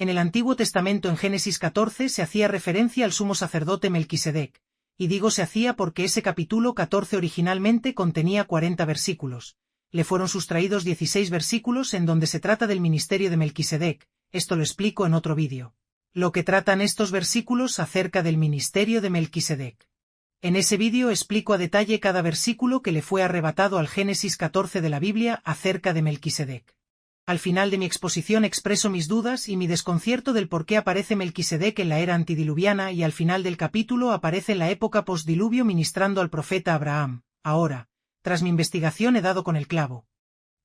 En el Antiguo Testamento en Génesis 14 se hacía referencia al sumo sacerdote Melquisedec, y digo se hacía porque ese capítulo 14 originalmente contenía 40 versículos. Le fueron sustraídos 16 versículos en donde se trata del ministerio de Melquisedec, esto lo explico en otro vídeo. Lo que tratan estos versículos acerca del ministerio de Melquisedec. En ese vídeo explico a detalle cada versículo que le fue arrebatado al Génesis 14 de la Biblia acerca de Melquisedec. Al final de mi exposición expreso mis dudas y mi desconcierto del por qué aparece Melquisedec en la era antidiluviana y al final del capítulo aparece en la época postdiluvio ministrando al profeta Abraham. Ahora, tras mi investigación he dado con el clavo.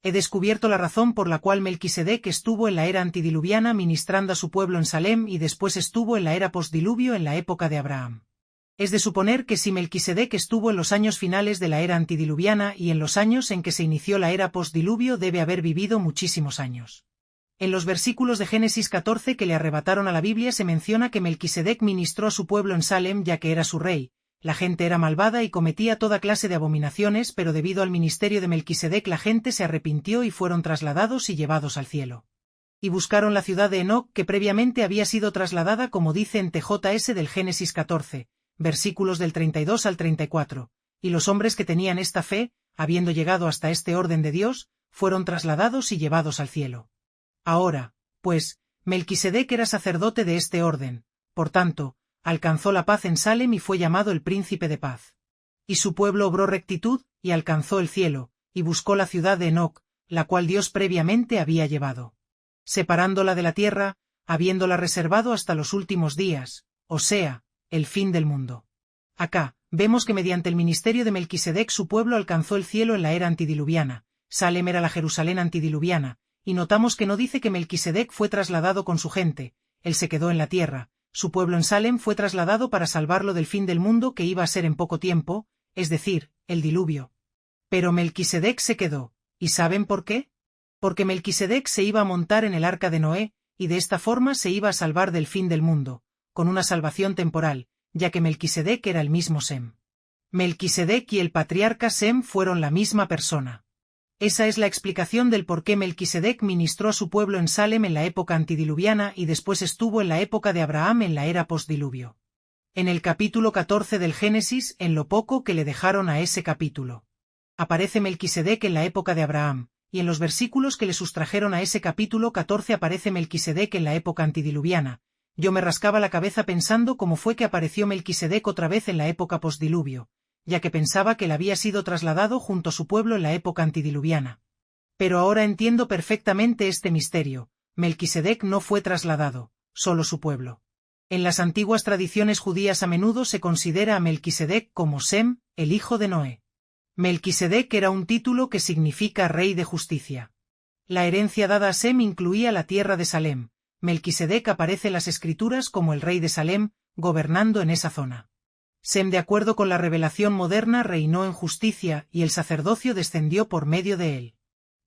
He descubierto la razón por la cual Melquisedec estuvo en la era antidiluviana ministrando a su pueblo en Salem y después estuvo en la era postdiluvio en la época de Abraham. Es de suponer que si Melquisedec estuvo en los años finales de la era antidiluviana y en los años en que se inició la era postdiluvio debe haber vivido muchísimos años. En los versículos de Génesis 14 que le arrebataron a la Biblia se menciona que Melquisedec ministró a su pueblo en Salem ya que era su rey. La gente era malvada y cometía toda clase de abominaciones, pero debido al ministerio de Melquisedec la gente se arrepintió y fueron trasladados y llevados al cielo. Y buscaron la ciudad de Enoc que previamente había sido trasladada como dice en TJS del Génesis 14. Versículos del 32 al 34, y los hombres que tenían esta fe, habiendo llegado hasta este orden de Dios, fueron trasladados y llevados al cielo. Ahora, pues, Melquisedec era sacerdote de este orden, por tanto, alcanzó la paz en Salem y fue llamado el príncipe de paz. Y su pueblo obró rectitud, y alcanzó el cielo, y buscó la ciudad de Enoc, la cual Dios previamente había llevado. Separándola de la tierra, habiéndola reservado hasta los últimos días, o sea, el fin del mundo. Acá, vemos que mediante el ministerio de Melquisedec su pueblo alcanzó el cielo en la era antidiluviana, Salem era la Jerusalén antidiluviana, y notamos que no dice que Melquisedec fue trasladado con su gente, él se quedó en la tierra, su pueblo en Salem fue trasladado para salvarlo del fin del mundo que iba a ser en poco tiempo, es decir, el diluvio. Pero Melquisedec se quedó, ¿y saben por qué? Porque Melquisedec se iba a montar en el arca de Noé, y de esta forma se iba a salvar del fin del mundo, con una salvación temporal, ya que Melquisedec era el mismo Sem. Melquisedec y el patriarca Sem fueron la misma persona. Esa es la explicación del por qué Melquisedec ministró a su pueblo en Salem en la época antidiluviana y después estuvo en la época de Abraham en la era postdiluvio. En el capítulo 14 del Génesis, en lo poco que le dejaron a ese capítulo, aparece Melquisedec en la época de Abraham, y en los versículos que le sustrajeron a ese capítulo 14 aparece Melquisedec en la época antidiluviana. Yo me rascaba la cabeza pensando cómo fue que apareció Melquisedec otra vez en la época postdiluvio, ya que pensaba que él había sido trasladado junto a su pueblo en la época antidiluviana. Pero ahora entiendo perfectamente este misterio, Melquisedec no fue trasladado, solo su pueblo. En las antiguas tradiciones judías a menudo se considera a Melquisedec como Sem, el hijo de Noé. Melquisedec era un título que significa rey de justicia. La herencia dada a Sem incluía la tierra de Salem. Melquisedec aparece en las escrituras como el rey de Salem, gobernando en esa zona. Sem, de acuerdo con la revelación moderna, reinó en justicia y el sacerdocio descendió por medio de él.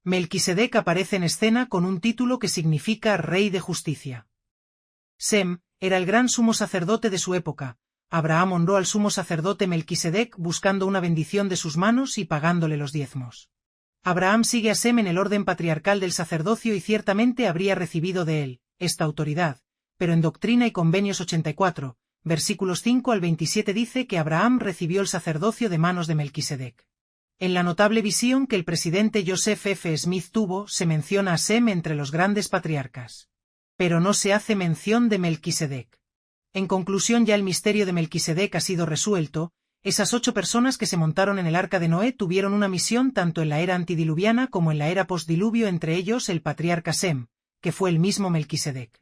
Melquisedec aparece en escena con un título que significa rey de justicia. Sem era el gran sumo sacerdote de su época. Abraham honró al sumo sacerdote Melquisedec buscando una bendición de sus manos y pagándole los diezmos. Abraham sigue a Sem en el orden patriarcal del sacerdocio y ciertamente habría recibido de él esta autoridad, pero en Doctrina y Convenios 84, versículos 5 al 27 dice que Abraham recibió el sacerdocio de manos de Melquisedec. En la notable visión que el presidente Joseph F. Smith tuvo, se menciona a Sem entre los grandes patriarcas. Pero no se hace mención de Melquisedec. En conclusión, ya el misterio de Melquisedec ha sido resuelto. Esas 8 personas que se montaron en el arca de Noé tuvieron una misión tanto en la era antidiluviana como en la era postdiluvio, entre ellos el patriarca Sem, que fue el mismo Melquisedec.